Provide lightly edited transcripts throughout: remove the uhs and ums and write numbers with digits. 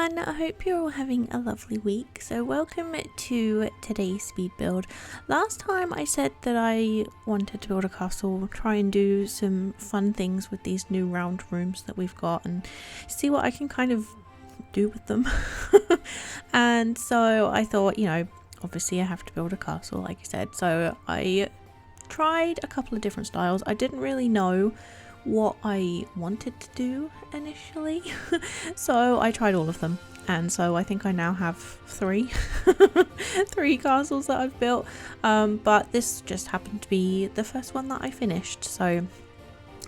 everyone, I hope you're all having a lovely week. So welcome to today's speed build. Last time I said that I wanted to build a castle, try and do some fun things with these new round rooms that we've got and see what I can kind of do with them. And so I thought, obviously I have to build a castle like I said. So I tried a couple of different styles. I didn't really know what I wanted to do initially, so I tried all of them, and so I think I now have three castles that I've built, but this just happened to be the first one that I finished. So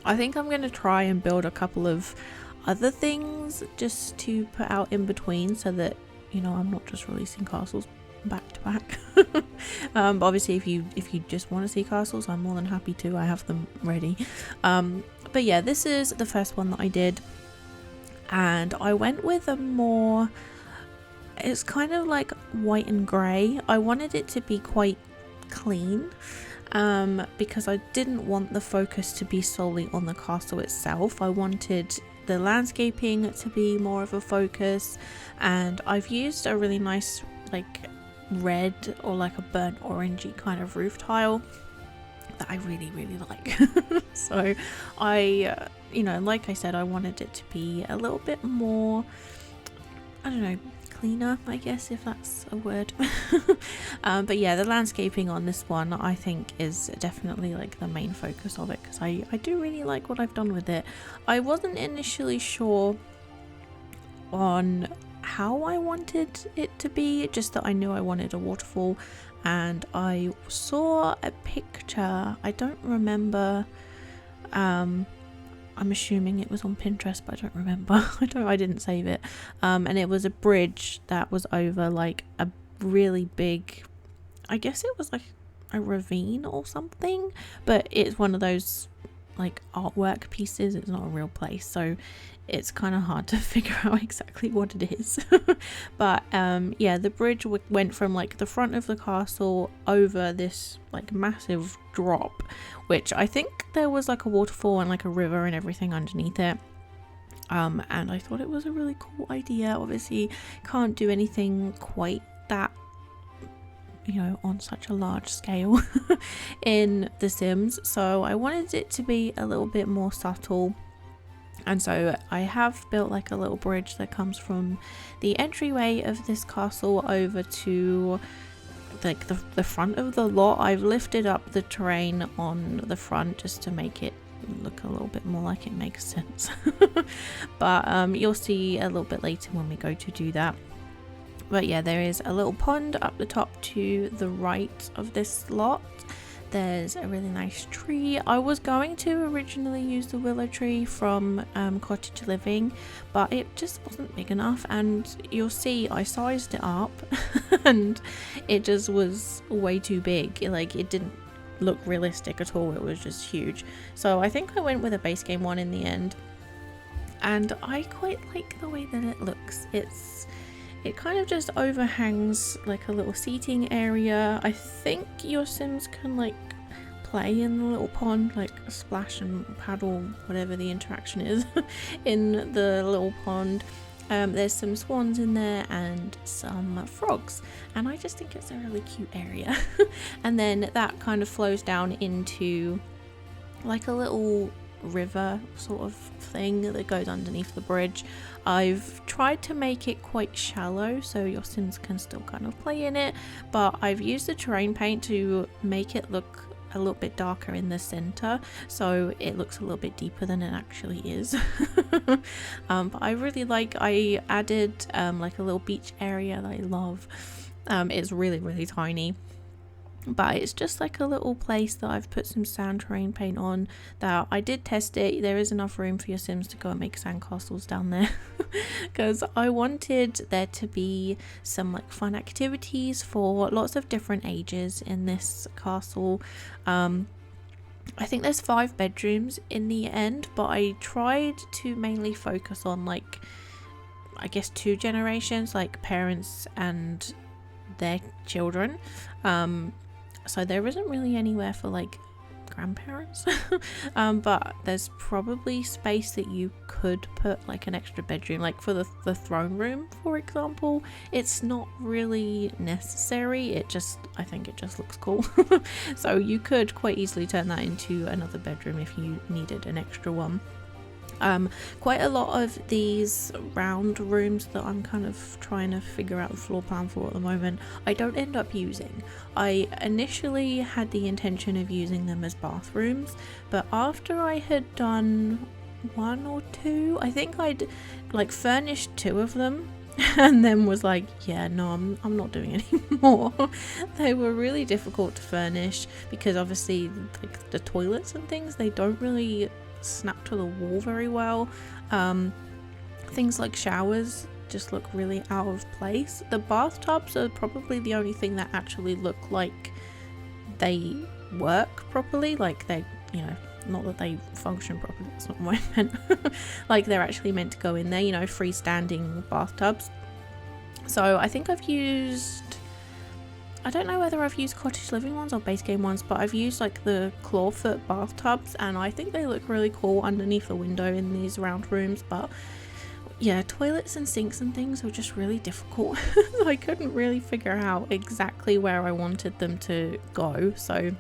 I think I'm going to try and build a couple of other things just to put out in between, so that I'm not just releasing castles back to back. But obviously if you just want to see castles, I'm more than happy to. I have them ready. But yeah, this is the first one that I did, and I went with a more, it's kind of like white and grey. I wanted it to be quite clean, because I didn't want the focus to be solely on the castle itself. I wanted the landscaping to be more of a focus, and I've used a really nice like red or like a burnt orangey kind of roof tile that I really like. So I like I said, I wanted it to be a little bit more, I don't know, cleaner, I guess, if that's a word. But yeah, the landscaping on this one I think is definitely like the main focus of it, because I do really like what I've done with it. I wasn't initially sure on how I wanted it to be, just that I knew I wanted a waterfall, and I saw a picture, I don't remember, I'm assuming it was on Pinterest, but I don't remember. I didn't save it, and it was a bridge that was over like a really big, I guess it was like a ravine or something, but it's one of those like artwork pieces. It's not a real place, so it's kind of hard to figure out exactly what it is. But yeah, the bridge went from like the front of the castle over this like massive drop, which I think there was like a waterfall and like a river and everything underneath it. And I thought it was a really cool idea. Obviously can't do anything quite that on such a large scale in The Sims, so I wanted it to be a little bit more subtle. And so I have built like a little bridge that comes from the entryway of this castle over to like the front of the lot. I've lifted up the terrain on the front just to make it look a little bit more like it makes sense. But you'll see a little bit later when we go to do that. But yeah, there is a little pond up the top to the right of this lot. There's a really nice tree. I was going to originally use the willow tree from Cottage Living, but it just wasn't big enough, and you'll see I sized it up and it just was way too big. Like, it didn't look realistic at all. It was just huge. So I think I went with a base game one in the end, and I quite like the way that it looks. It kind of just overhangs like a little seating area. I think your Sims can like play in the little pond, like splash and paddle, whatever the interaction is in the little pond. There's some swans in there and some frogs, and I just think it's a really cute area. And then that kind of flows down into like a little river sort of thing that goes underneath the bridge. I've tried to make it quite shallow so your Sims can still kind of play in it, but I've used the terrain paint to make it look a little bit darker in the center, so it looks a little bit deeper than it actually is. But I added like a little beach area that I love. It's really tiny, but it's just like a little place that I've put some sand terrain paint on. That I did test it. There is enough room for your Sims to go and make sand castles down there, because I wanted there to be some like fun activities for lots of different ages in this castle. I think there's 5 bedrooms in the end, but I tried to mainly focus on like, I guess, 2 generations, like parents and their children. So there isn't really anywhere for like grandparents. But there's probably space that you could put like an extra bedroom, like for the throne room, for example. It's not really necessary, I think it just looks cool. So you could quite easily turn that into another bedroom if you needed an extra one. Quite a lot of these round rooms that I'm kind of trying to figure out the floor plan for at the moment, I don't end up using. I initially had the intention of using them as bathrooms, but after I had done one or two, I think I'd like furnished two of them and then was like, yeah, no, I'm not doing any more. They were really difficult to furnish because obviously like the toilets and things, they don't really snap to the wall very well. Things like showers just look really out of place. The bathtubs are probably the only thing that actually look like they work properly, like they, you know, not that they function properly, that's not what I meant. Like they're actually meant to go in there, you know, freestanding bathtubs. So I think I've used, I don't know whether I've used cottage living ones or base game ones, but I've used like the clawfoot bathtubs and I think they look really cool underneath a window in these round rooms. But yeah, toilets and sinks and things were just really difficult. I couldn't really figure out exactly where I wanted them to go, so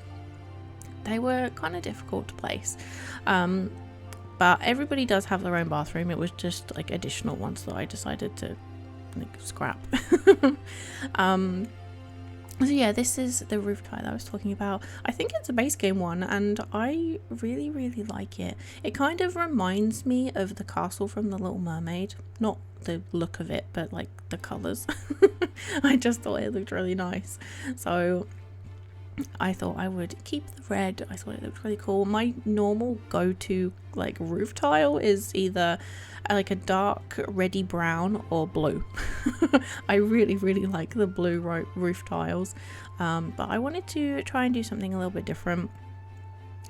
they were kind of difficult to place. But everybody does have their own bathroom. It was just like additional ones that I decided to like scrap. So yeah, this is the roof tile that I was talking about. I think it's a base game one and I really like it. It kind of reminds me of the castle from The Little Mermaid. Not the look of it, but like the colours. I just thought it looked really nice. So I thought I would keep the red. I thought it looked really cool. My normal go-to like roof tile is either like a dark reddy brown or blue. I really like the blue roof tiles, but I wanted to try and do something a little bit different,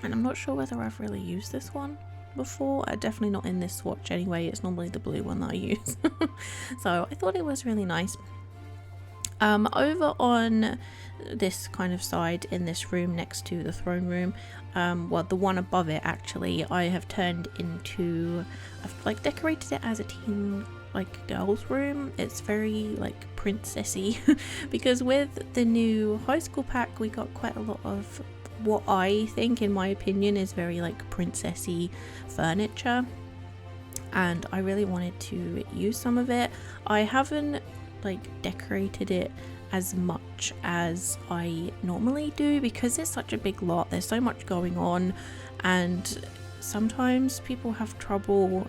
and I'm not sure whether I've really used this one before. Definitely not in this swatch anyway. It's normally the blue one that I use. So I thought it was really nice. Over on this kind of side in this room next to the throne room, well, the one above it actually, I have turned into, I've like decorated it as a teen like girls room. It's very like princessy because with the new high school pack we got quite a lot of what I think, in my opinion, is very like princessy furniture, and I really wanted to use some of it. I haven't like decorated it as much as I normally do because it's such a big lot. There's so much going on, and sometimes people have trouble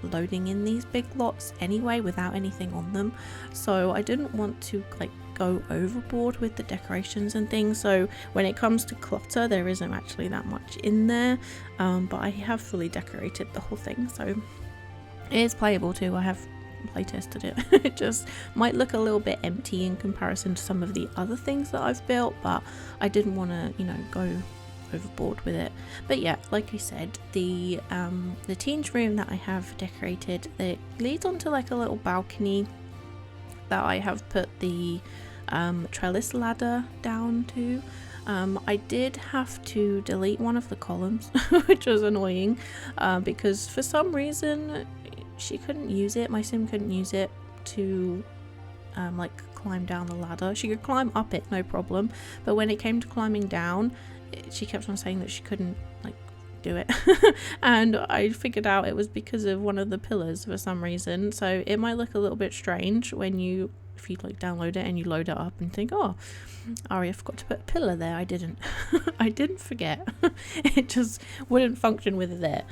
loading in these big lots anyway without anything on them. So I didn't want to like go overboard with the decorations and things. So when it comes to clutter, there isn't actually that much in there, but I have fully decorated the whole thing, so it is playable too. I have playtested it. It just might look a little bit empty in comparison to some of the other things that I've built, but I didn't want to, you know, go overboard with it. But yeah, like I said, the teens room that I have decorated, it leads onto like a little balcony that I have put the trellis ladder down to. I did have to delete one of the columns, which was annoying, because for some reason she couldn't use it, my sim couldn't use it to like climb down the ladder. She could climb up it, no problem, but when it came to climbing down, she kept on saying that she couldn't like do it. And I figured out it was because of one of the pillars for some reason. So it might look a little bit strange when you, if you like download it and you load it up and think, oh, Aria forgot to put a pillar there. I didn't. I didn't forget. It just wouldn't function with it there.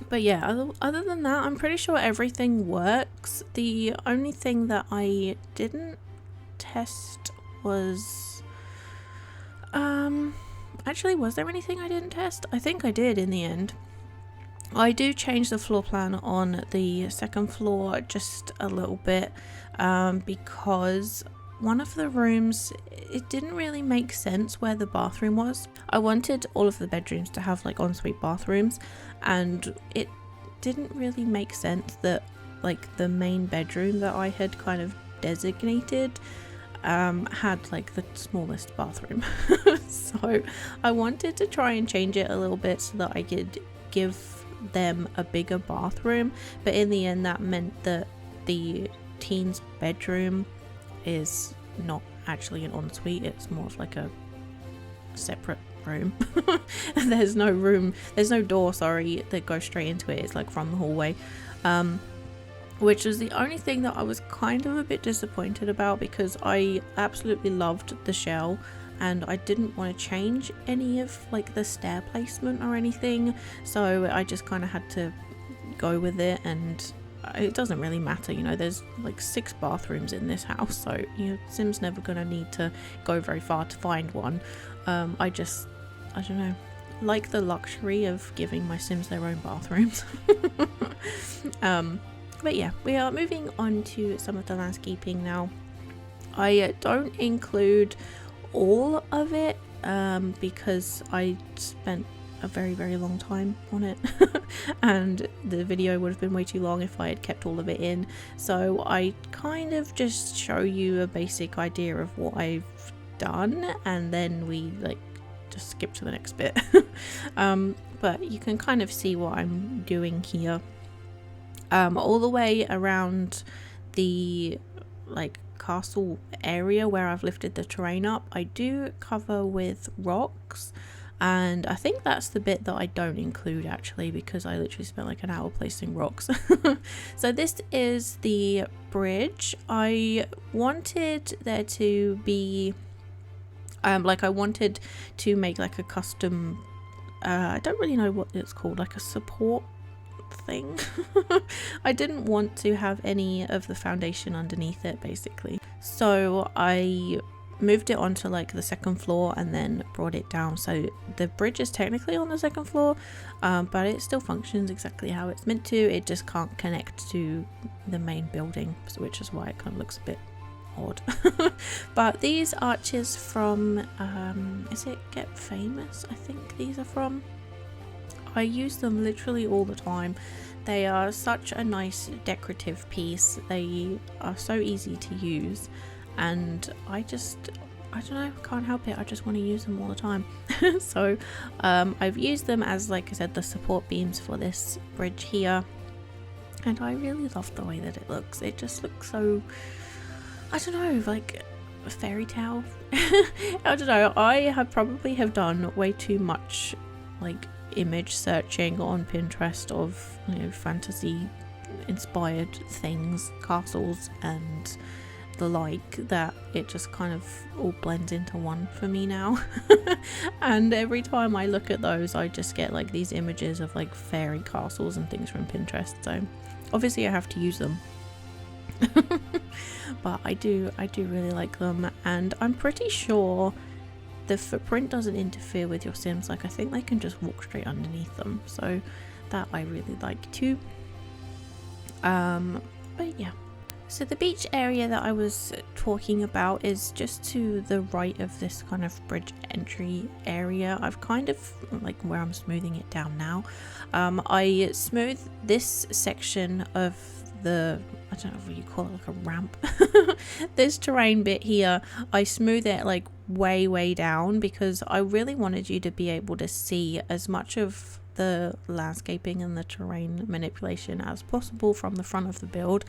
But yeah, other than that, I'm pretty sure everything works. The only thing that I didn't test was actually, was there anything I didn't test? I think I did in the end. I do change the floor plan on the second floor just a little bit, because one of the rooms, it didn't really make sense where the bathroom was. I wanted all of the bedrooms to have like ensuite bathrooms, and it didn't really make sense that like the main bedroom that I had kind of designated had like the smallest bathroom. So I wanted to try and change it a little bit so that I could give them a bigger bathroom, but in the end that meant that the teen's bedroom is not actually an ensuite, it's more of like a separate room. There's no door, sorry, that goes straight into it. It's like from the hallway, which was the only thing that I was kind of a bit disappointed about, because I absolutely loved the shell and I didn't want to change any of like the stair placement or anything, so I just kind of had to go with it. And it doesn't really matter, you know, there's like 6 bathrooms in this house, so your Sim's never gonna need to go very far to find one. I don't know, like the luxury of giving my Sims their own bathrooms. But yeah, we are moving on to some of the landscaping now. I don't include all of it because I spent a very long time on it and the video would have been way too long if I had kept all of it in, so I kind of just show you a basic idea of what I've done and then we like just skip to the next bit. But you can kind of see what I'm doing here. All the way around the like castle area where I've lifted the terrain up, I do cover with rocks, and I think that's the bit that I don't include actually, because I literally spent like an hour placing rocks. So this is the bridge. I wanted there to be I wanted to make like a custom I don't really know what it's called, like a support thing. I didn't want to have any of the foundation underneath it basically, so I moved it onto like the second floor and then brought it down, so the bridge is technically on the second floor, but it still functions exactly how it's meant to. It just can't connect to the main building, which is why it kind of looks a bit odd. But these arches from is it Get Famous, I think these are from. I use them literally all the time. They are such a nice decorative piece. They are so easy to use, and I don't know, can't help it, I just want to use them all the time. So I've used them as, like I said, the support beams for this bridge here, and I really love the way that it looks. It just looks so, I don't know, like a fairy tale. I don't know, I probably have done way too much like image searching on Pinterest of, you know, fantasy inspired things, castles and the like, that it just kind of all blends into one for me now. And every time I look at those I just get like these images of like fairy castles and things from Pinterest, so obviously I have to use them. But I do really like them, and I'm pretty sure the footprint doesn't interfere with your Sims. Like I think they can just walk straight underneath them, so that I really like too. But yeah, so the beach area that I was talking about is just to the right of this kind of bridge entry area. I've kind of like where I'm smoothing it down now. I smooth this section of the, I don't know what you call it, like a ramp. This terrain bit here, I smooth it like way down because I really wanted you to be able to see as much of the landscaping and the terrain manipulation as possible from the front of the build.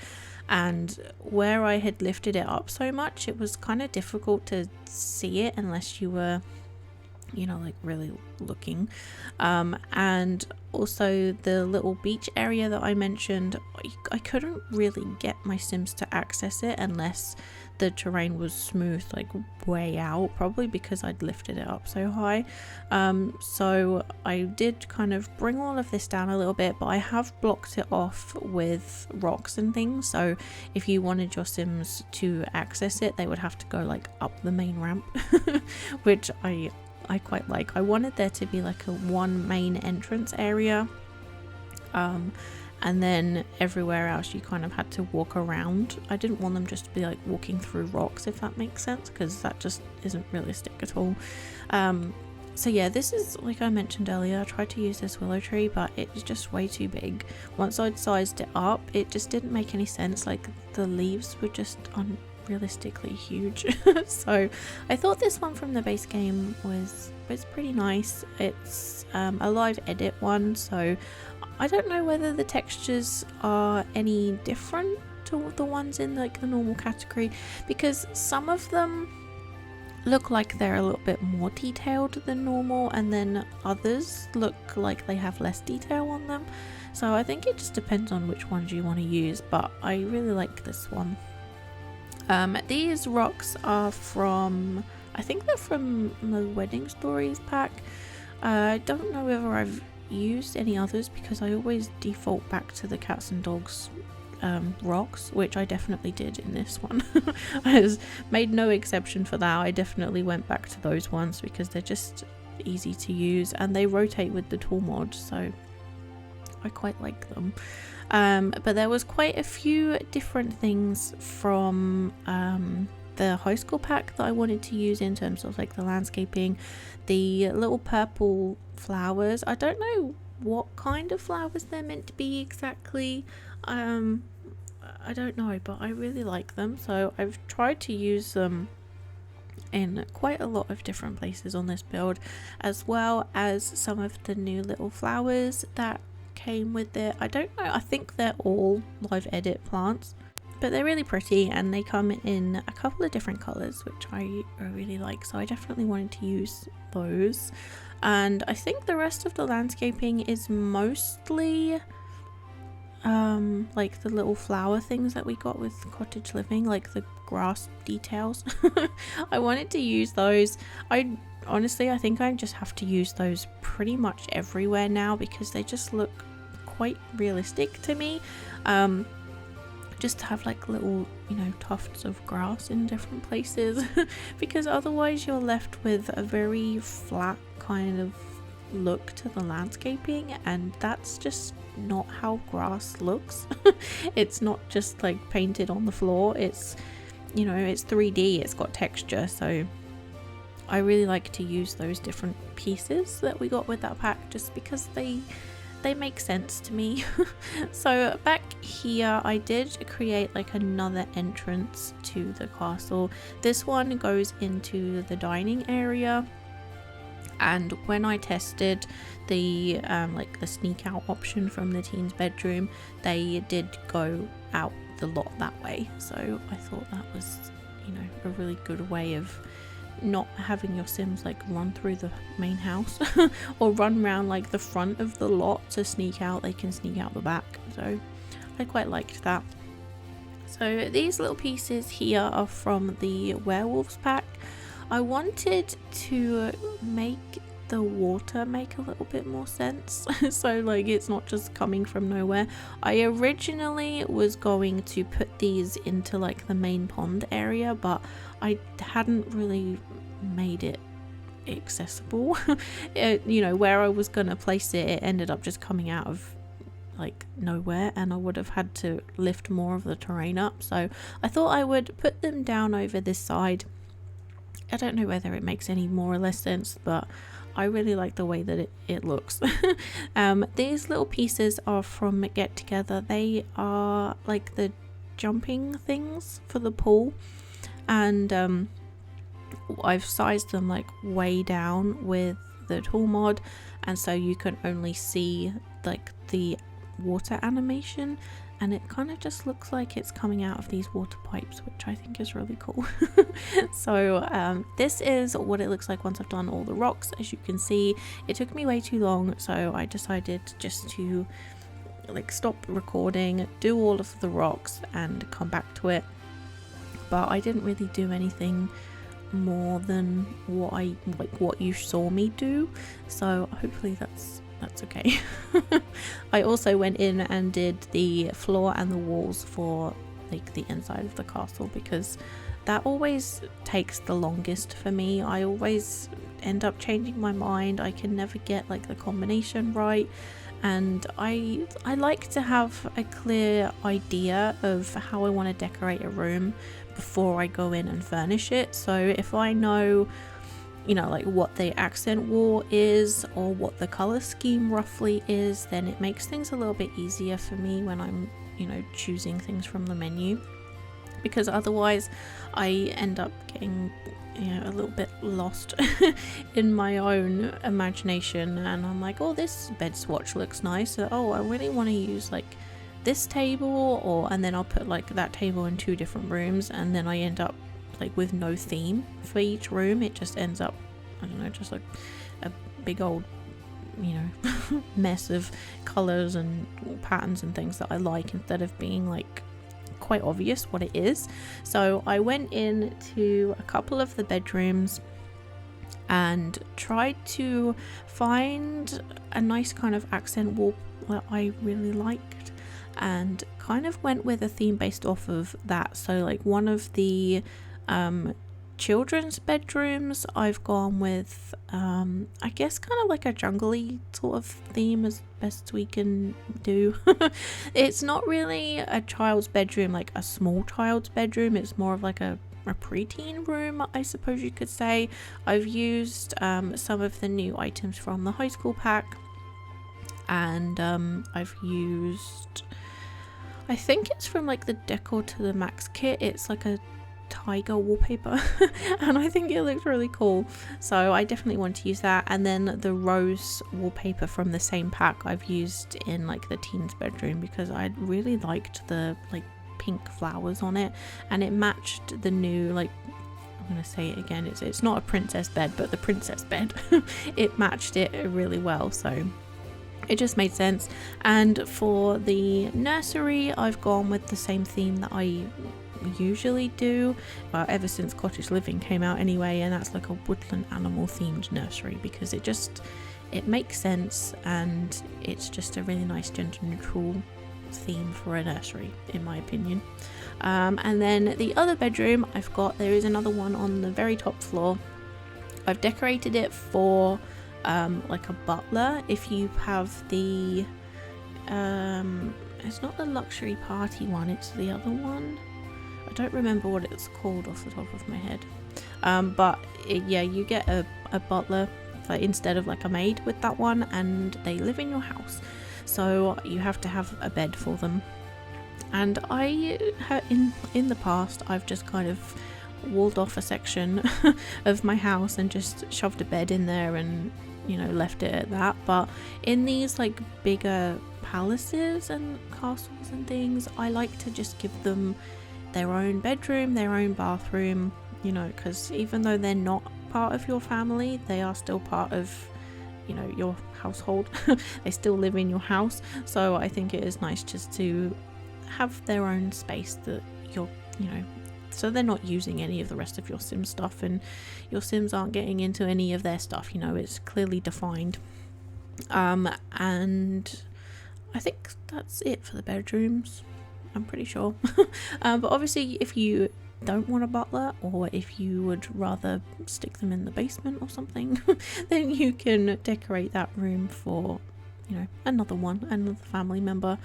And where I had lifted it up so much, it was kind of difficult to see it unless you were, you know, like really looking. And also the little beach area that I mentioned, I couldn't really get my Sims to access it unless the terrain was smooth like way out, probably because I'd lifted it up so high. So I did kind of bring all of this down a little bit, but I have blocked it off with rocks and things, so if you wanted your Sims to access it they would have to go like up the main ramp. Which I quite like. I wanted there to be like a one main entrance area, and then everywhere else you kind of had to walk around. I didn't want them just to be like walking through rocks, if that makes sense, because that just isn't realistic at all. So yeah, this is, like I mentioned earlier, I tried to use this willow tree, but it's just way too big. Once I'd sized it up, it just didn't make any sense. Like the leaves were just realistically huge. So I thought this one from the base game was pretty nice. It's a live edit one, so I don't know whether the textures are any different to the ones in like the normal category, because some of them look like they're a little bit more detailed than normal, and then others look like they have less detail on them. So I think it just depends on which ones you want to use, but I really like this one. These rocks are from, I think they're from the Wedding Stories pack. I don't know whether I've used any others because I always default back to the cats and dogs rocks, which I definitely did in this one. I made no exception for that. I definitely went back to those ones because they're just easy to use and they rotate with the tool mod, so I quite like them. But there was quite a few different things from the high school pack that I wanted to use in terms of like the landscaping. The little purple flowers, I don't know what kind of flowers they're meant to be exactly. I don't know, but I really like them, so I've tried to use them in quite a lot of different places on this build, as well as some of the new little flowers that came with it. I don't know, I think they're all live edit plants, but they're really pretty and they come in a couple of different colors, which I really like, so I definitely wanted to use those. And I think the rest of the landscaping is mostly like the little flower things that we got with cottage living, like the grass details. I wanted to use those. Honestly, I think I just have to use those pretty much everywhere now because they just look quite realistic to me. Just to have like little, you know, tufts of grass in different places because otherwise you're left with a very flat kind of look to the landscaping, and that's just not how grass looks. It's not just like painted on the floor, it's, you know, it's 3D, it's got texture, so I really like to use those different pieces that we got with that pack just because they make sense to me. So back here I did create like another entrance to the castle. This one goes into the dining area, and when I tested the like the sneak out option from the teen's bedroom, they did go out the lot that way, so I thought that was, you know, a really good way of not having your Sims like run through the main house or run around like the front of the lot to sneak out. They can sneak out the back, so I quite liked that. So these little pieces here are from the werewolves pack. I wanted to make the water make a little bit more sense so like it's not just coming from nowhere. I originally was going to put these into like the main pond area, but I hadn't really made it accessible. You know, where I was gonna place it, it ended up just coming out of like nowhere, and I would have had to lift more of the terrain up, so I thought I would put them down over this side. I don't know whether it makes any more or less sense, but I really like the way that it looks. These little pieces are from Get Together. They are like the jumping things for the pool, and I've sized them like way down with the tool mod, and so you can only see like the water animation, and it kind of just looks like it's coming out of these water pipes, which I think is really cool. So this is what it looks like once I've done all the rocks. As you can see, it took me way too long, so I decided just to like stop recording, do all of the rocks and come back to it. But I didn't really do anything more than what you saw me do, so hopefully that's okay. I also went in and did the floor and the walls for like the inside of the castle, because that always takes the longest for me. I always end up changing my mind. I can never get like the combination right, and I like to have a clear idea of how I want to decorate a room before I go in and furnish it. So if I know, you know, like what the accent wall is or what the color scheme roughly is, then it makes things a little bit easier for me when I'm, you know, choosing things from the menu. because otherwise I end up getting, you know, a little bit lost in my own imagination, and I'm like, oh, this bed swatch looks nice, oh, I really want to use like this table, or and then I'll put like that table in 2 different rooms, and then I end up like with no theme for each room. It just ends up, I don't know, just like a big old, you know, mess of colors and patterns and things that I like, instead of being like quite obvious what it is. So I went into a couple of the bedrooms and tried to find a nice kind of accent wall that I really liked, and kind of went with a theme based off of that. So like one of the children's bedrooms, I've gone with I guess kind of like a jungly sort of theme as best we can do. It's not really a child's bedroom, like a small child's bedroom, it's more of like a preteen room, I suppose you could say. I've used some of the new items from the high school pack, and I've used, I think it's from like the Decor to the Max kit, it's like a tiger wallpaper and I think it looks really cool, so I definitely want to use that. And then the rose wallpaper from the same pack I've used in like the teens bedroom, because I really liked the like pink flowers on it, and it matched the new, like, I'm gonna say it again, it's not a princess bed, but the princess bed it matched it really well, so it just made sense. And for the nursery, I've gone with the same theme that I usually do, ever since Cottage Living came out anyway, and that's like a woodland animal themed nursery, because it makes sense, and it's just a really nice gender neutral theme for a nursery, in my opinion. And then the other bedroom I've got, there is another one on the very top floor. I've decorated it for like a butler. If you have the it's not the luxury party one, it's the other one, I don't remember what it's called off the top of my head, but yeah, you get a butler instead of like a maid with that one, and they live in your house, so you have to have a bed for them. And I in the past, I've just kind of walled off a section of my house and just shoved a bed in there and, you know, left it at that. But in these like bigger palaces and castles and things, I like to just give them their own bedroom, their own bathroom, you know, because even though they're not part of your family, they are still part of, you know, your household. They still live in your house, so I think it is nice just to have their own space that you're, you know, so they're not using any of the rest of your Sims stuff, and your Sims aren't getting into any of their stuff, you know, it's clearly defined. And I think that's it for the bedrooms, I'm pretty sure. But obviously, if you don't want a butler, or if you would rather stick them in the basement or something, then you can decorate that room for, you know, another family member.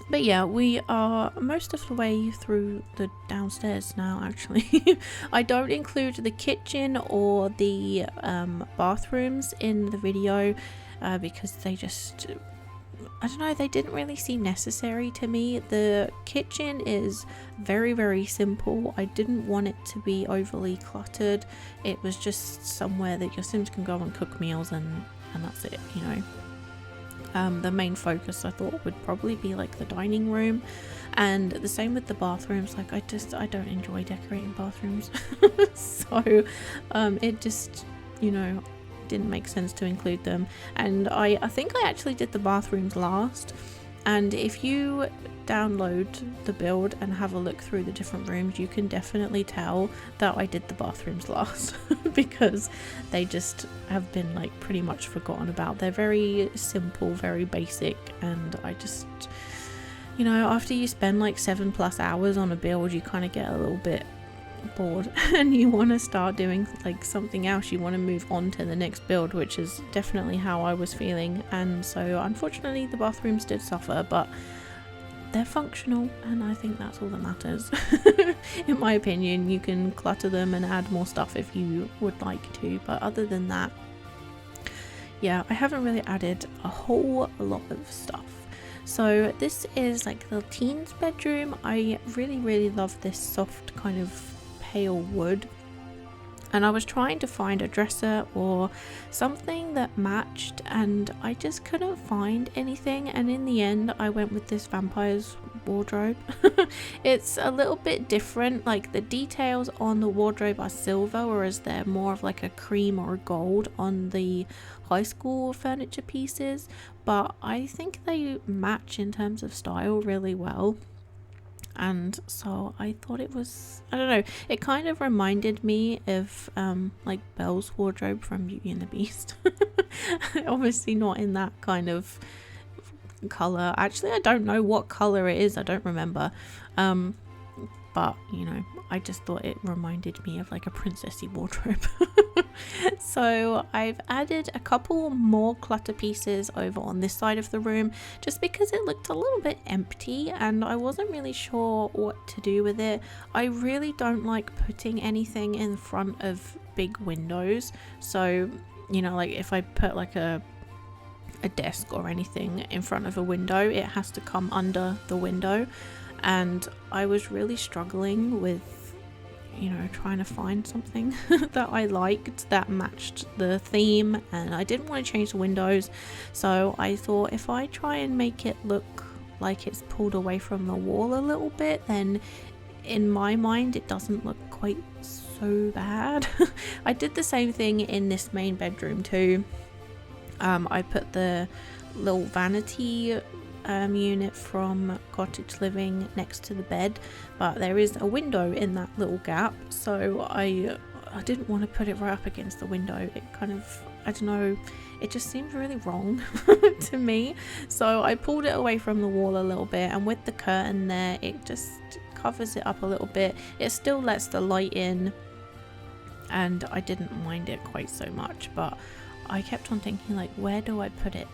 But yeah, we are most of the way through the downstairs now, actually. I don't include the kitchen or the bathrooms in the video because they just, I don't know, they didn't really seem necessary to me. The kitchen is very, very simple. I didn't want it to be overly cluttered. It was just somewhere that your Sims can go and cook meals, and that's it, you know. The main focus I thought would probably be like the dining room, and the same with the bathrooms. Like I don't enjoy decorating bathrooms. So it just, you know, didn't make sense to include them. And I think I actually did the bathrooms last, and if you download the build and have a look through the different rooms, you can definitely tell that I did the bathrooms last because they just have been like pretty much forgotten about. They're very simple, very basic, and I just, you know, after you spend like 7+ hours on a build, you kind of get a little bit bored and you want to start doing like something else. You want to move on to the next build, which is definitely how I was feeling. And so unfortunately the bathrooms did suffer, but they're functional, and I think that's all that matters. In my opinion, you can clutter them and add more stuff if you would like to, but other than that, yeah, I haven't really added a whole lot of stuff. So this is like the teen's bedroom. I really love this soft kind of pale wood, and I was trying to find a dresser or something that matched, and I just couldn't find anything, and in the end I went with this vampire's wardrobe. It's a little bit different, like the details on the wardrobe are silver, whereas they're more of like a cream or a gold on the high school furniture pieces, but I think they match in terms of style really well. And so I thought it was, I don't know, it kind of reminded me of like Belle's wardrobe from Beauty and the Beast. Obviously not in that kind of color. Actually, I don't know what color it is, I don't remember, but you know, I just thought it reminded me of like a princessy wardrobe. So I've added a couple more clutter pieces over on this side of the room, just because it looked a little bit empty and I wasn't really sure what to do with it. I really don't like putting anything in front of big windows, so you know, like if I put like a desk or anything in front of a window, it has to come under the window, and I was really struggling with, you know, trying to find something that I liked that matched the theme, and I didn't want to change the windows, so I thought if I try and make it look like it's pulled away from the wall a little bit, then in my mind it doesn't look quite so bad. I did the same thing in this main bedroom too. I put the little vanity unit from Cottage Living next to the bed, but there is a window in that little gap, so I didn't want to put it right up against the window. It kind of, I don't know, it just seems really wrong to me, so I pulled it away from the wall a little bit, and with the curtain there it just covers it up a little bit. It still lets the light in, and I didn't mind it quite so much, but I kept on thinking, like, where do I put it?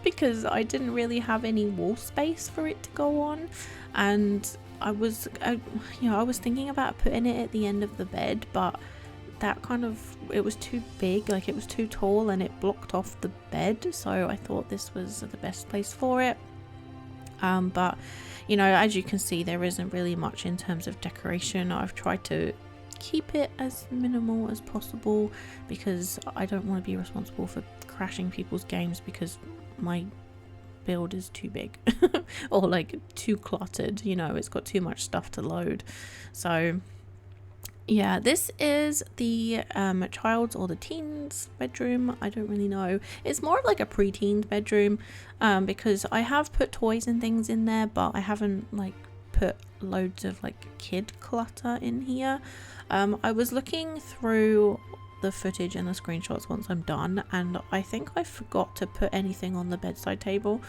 Because I didn't really have any wall space for it to go on, and I was thinking about putting it at the end of the bed, but that kind of, it was too big, like it was too tall and it blocked off the bed, so I thought this was the best place for it. But you know, as you can see, there isn't really much in terms of decoration. I've tried to keep it as minimal as possible because I don't want to be responsible for crashing people's games because my build is too big or like too cluttered, you know, it's got too much stuff to load. So yeah, this is the child's or the teen's bedroom. I don't really know, it's more of like a pre-teen's bedroom, because I have put toys and things in there, but I haven't like put loads of like kid clutter in here. I was looking through the footage and the screenshots once I'm done, and I think I forgot to put anything on the bedside table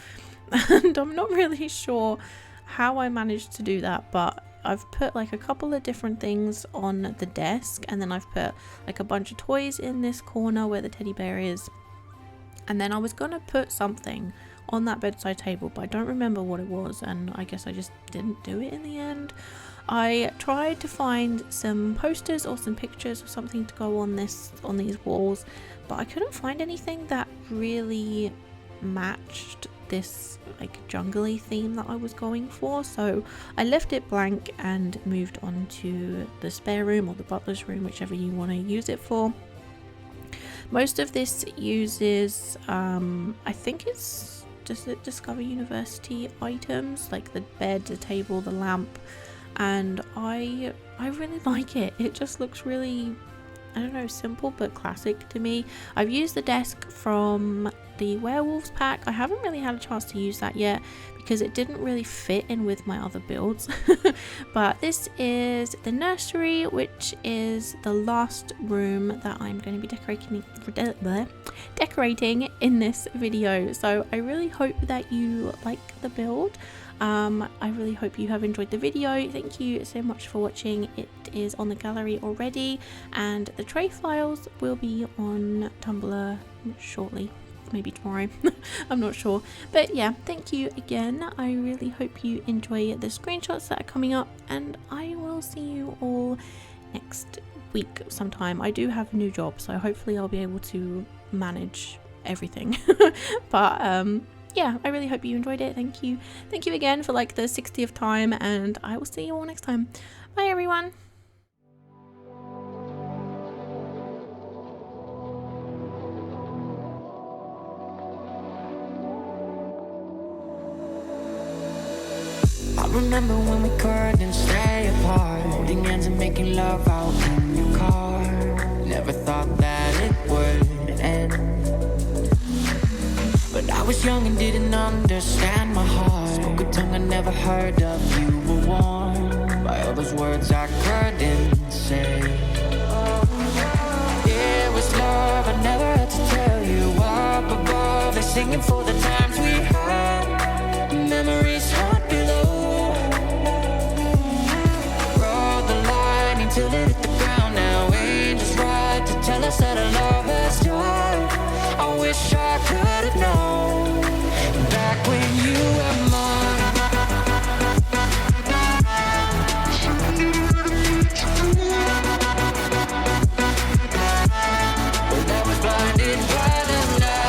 and I'm not really sure how I managed to do that, but I've put like a couple of different things on the desk, and then I've put like a bunch of toys in this corner where the teddy bear is, and then I was gonna put something on that bedside table, but I don't remember what it was, and I guess I just didn't do it in the end. I tried to find some posters or some pictures or something to go on these walls, but I couldn't find anything that really matched this like jungly theme that I was going for, so I left it blank and moved on to the spare room or the butler's room, whichever you want to use it for. Most of this uses I think it's just Discover University items, like the bed, the table, the lamp, and I really like it. It just looks really, I don't know, simple but classic to me. I've used the desk from the werewolves pack. I haven't really had a chance to use that yet because it didn't really fit in with my other builds. But this is the nursery, which is the last room that I'm going to be decorating in this video. So I really hope that you like the build. I really hope you have enjoyed the video. Thank you so much for watching. It is on the gallery already, and the tray files will be on Tumblr shortly, maybe tomorrow. I'm not sure, but yeah, thank you again. I really hope you enjoy the screenshots that are coming up, and I will see you all next week sometime. I do have a new job, so hopefully I'll be able to manage everything. But yeah, I really hope you enjoyed it. Thank you again for like the 60th time, and I will see you all next time. Bye everyone. I remember when we couldn't stay apart, holding hands and making love out in your car. Never thought that it would end, but I was young and didn't understand my heart. Spoke a tongue I never heard of. You were warned by all those words I couldn't say. It was love I never had to tell you. Up above, they're singing for the times we had. Memories haunt below. Till it hit the ground now, angels ride to tell us that our love has died. I wish I could have known back when you were mine. But I was blinded by the light.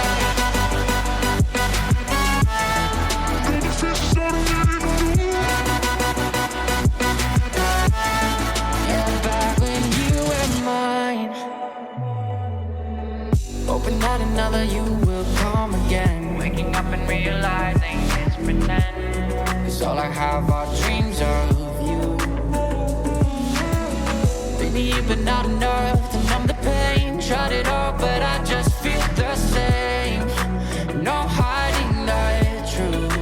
Hoping that another you will come again. Waking up and realizing it's pretend, 'cause all I have are dreams of you. Baby, you've been not enough to numb the pain. Tried it all, but I just feel the same. No hiding the truth.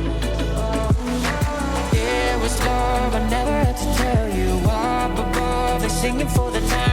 It was love I never had to tell you. Up above, they're singing for the time